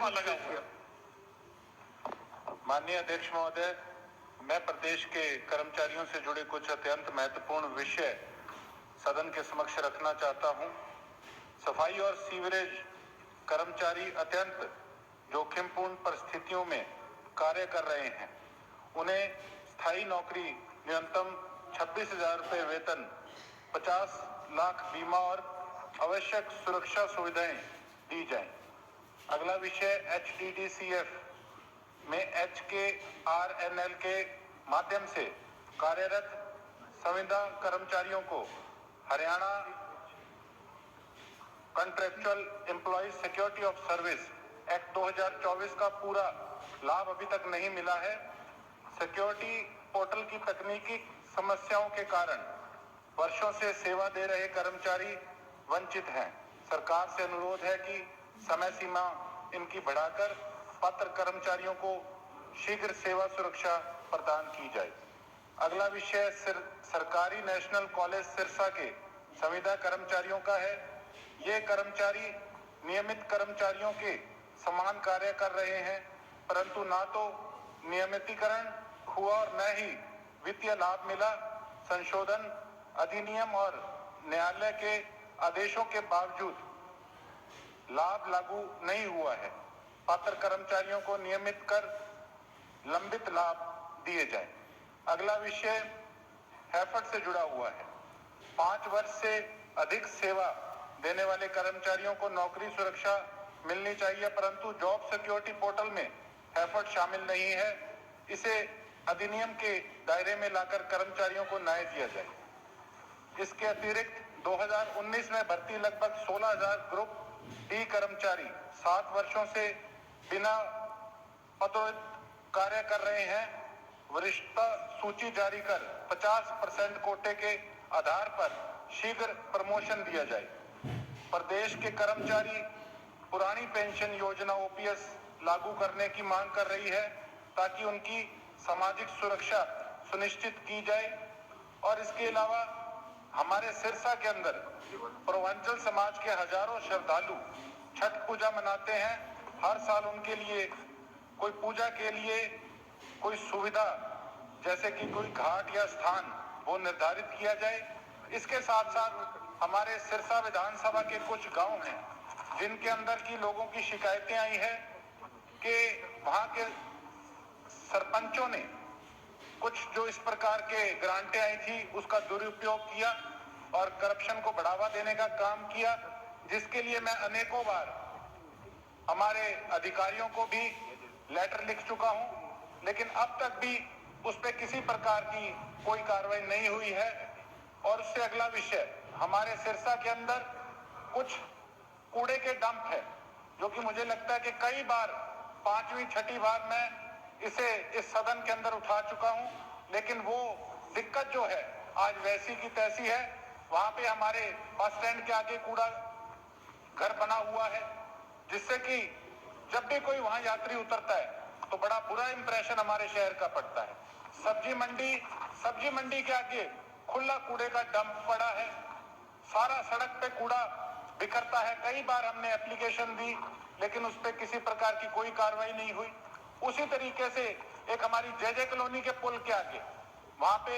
चश्मा लगा हुआ। माननीय अध्यक्ष महोदय, मैं प्रदेश के कर्मचारियों से जुड़े कुछ अत्यंत महत्वपूर्ण विषय सदन के समक्ष रखना चाहता हूं। सफाई और सीवरेज कर्मचारी अत्यंत जोखिमपूर्ण परिस्थितियों में कार्य कर रहे हैं। उन्हें स्थायी नौकरी, न्यूनतम 26,000 रुपये वेतन, 50 लाख बीमा और आवश्यक सुरक्षा सुविधाएं दी जाएं। अगला विषय HDDCF में HKRNL के माध्यम से कार्यरत संविदा कर्मचारियों को Haryana contractual employees security of service act 2024 का पूरा लाभ अभी तक नहीं मिला है। सिक्योरिटी पोर्टल की तकनीकी समस्याओं के कारण वर्षों से सेवा दे रहे कर्मचारी वंचित हैं। सरकार से अनुरोध है कि समय सीमा इनकी बढ़ाकर पात्र कर्मचारियों को शीघ्र सेवा सुरक्षा प्रदान की जाए। अगला विषय सरकारी नेशनल कॉलेज सिरसा के संविदा कर्मचारियों का है। ये कर्मचारी नियमित कर्मचारियों के समान कार्य कर रहे हैं, परंतु ना तो नियमितीकरण हुआ और न ही वित्तीय लाभ मिला। संशोधन अधिनियम और न्यायालय के आदेशों के बावजूद लाभ लागू नहीं हुआ है। पात्र कर्मचारियों को नियमित कर लंबित लाभ दिए जाएं। अगला विषय हैफर्ड से जुड़ा हुआ है। 5 वर्ष से अधिक सेवा देने वाले कर्मचारियों को नौकरी सुरक्षा मिलनी चाहिए, परंतु जॉब सिक्योरिटी पोर्टल में हैफर्ड शामिल नहीं है। इसे अधिनियम के दायरे में लाकर कर्मचारियों को न्याय दिया जाए। इसके अतिरिक्त 2019 में भर्ती लगभग 16,000 ग्रुप डी कर्मचारी 7 वर्षों से बिना पदोन्नत कार्य कर रहे हैं। वरिष्ठता सूची जारी कर 50% कोटे के आधार पर शीघ्र प्रमोशन दिया जाए। प्रदेश के कर्मचारी पुरानी पेंशन योजना OPS लागू करने की मांग कर रही है, ताकि उनकी सामाजिक सुरक्षा सुनिश्चित की जाए। और इसके अलावा हमारे सिरसा के अंदर पूर्वांचल समाज के हजारों श्रद्धालु छठ पूजा मनाते हैं। हर साल उनके लिए कोई पूजा के लिए कोई सुविधा, जैसे कि कोई घाट या स्थान, वो निर्धारित किया जाए। इसके साथ साथ हमारे सिरसा विधानसभा के कुछ गांव हैं जिनके अंदर की लोगों की शिकायतें आई है कि वहां के सरपंचों ने कुछ जो इस प्रकार के ग्रांटें आई थी उसका दुरुपयोग किया और करप्शन को बढ़ावा देने का काम किया, जिसके लिए मैं अनेकों बार हमारे अधिकारियों को भी लेटर लिख चुका हूं, लेकिन अब तक भी उस पर किसी प्रकार की कोई कार्रवाई नहीं हुई है। और उससे अगला विषय, हमारे सिरसा के अंदर कुछ कूड़े के डंप है, जो कि मुझे लगता है कि कई बार 5वीं 6ठी बार मैं इसे इस सदन के अंदर उठा चुका हूं, लेकिन वो दिक्कत जो है आज वैसी की तैसी है। वहां पे हमारे बस स्टैंड के आगे कूड़ा घर बना हुआ है, जिससे कि जब भी कोई वहां यात्री उतरता है तो बड़ा बुरा इंप्रेशन हमारे शहर का पड़ता है। सब्जी मंडी के आगे खुला कूड़े का डंप पड़ा है। सारा सड़क पे कूड़ा बिखरता है। कई बार हमने एप्लीकेशन दी, लेकिन उस पर किसी प्रकार की कोई कार्रवाई नहीं हुई। उसी तरीके से एक हमारी JJ कॉलोनी के पुल के आगे, वहां पे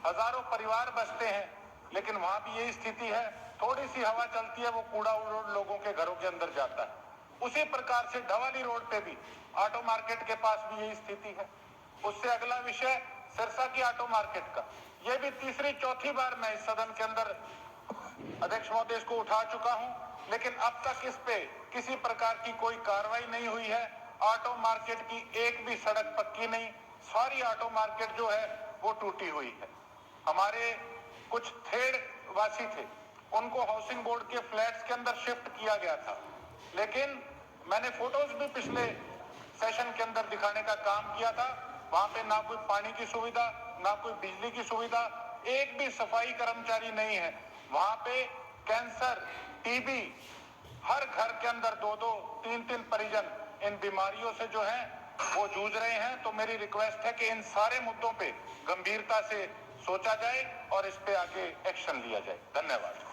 हजारों परिवार बसते हैं, लेकिन वहां भी यही स्थिति है। थोड़ी सी हवा चलती है, वो कूड़ा लोगों के घरों के अंदर जाता है। उसी प्रकार से ढवाली रोड पे भी ऑटो मार्केट के पास भी यही स्थिति है। उससे अगला विषय सिरसा की ऑटो मार्केट का, यह भी तीसरी चौथी बार मैं इस सदन के अंदर अध्यक्ष महोदय इसको उठा चुका हूं, लेकिन अब तक इस पे किसी प्रकार की कोई कार्रवाई नहीं हुई है। ऑटो मार्केट की एक भी सड़क पक्की नहीं, सारी ऑटो मार्केट जो है वो टूटी हुई है। हमारे कुछ थेड़ वासी थे, उनको हाउसिंग बोर्ड के फ्लैट्स के अंदर शिफ्ट किया गया था, लेकिन मैंने फोटोज भी पिछले सेशन के अंदर दिखाने का काम किया था। वहां पे ना कोई पानी की सुविधा, ना कोई बिजली की सुविधा, एक भी सफाई कर्मचारी नहीं है। वहां पे कैंसर, TB, हर घर के अंदर 2-2, 3-3 परिजन इन बीमारियों से जो हैं वो जूझ रहे हैं। तो मेरी रिक्वेस्ट है कि इन सारे मुद्दों पे गंभीरता से सोचा जाए और इस पे आगे एक्शन लिया जाए। धन्यवाद।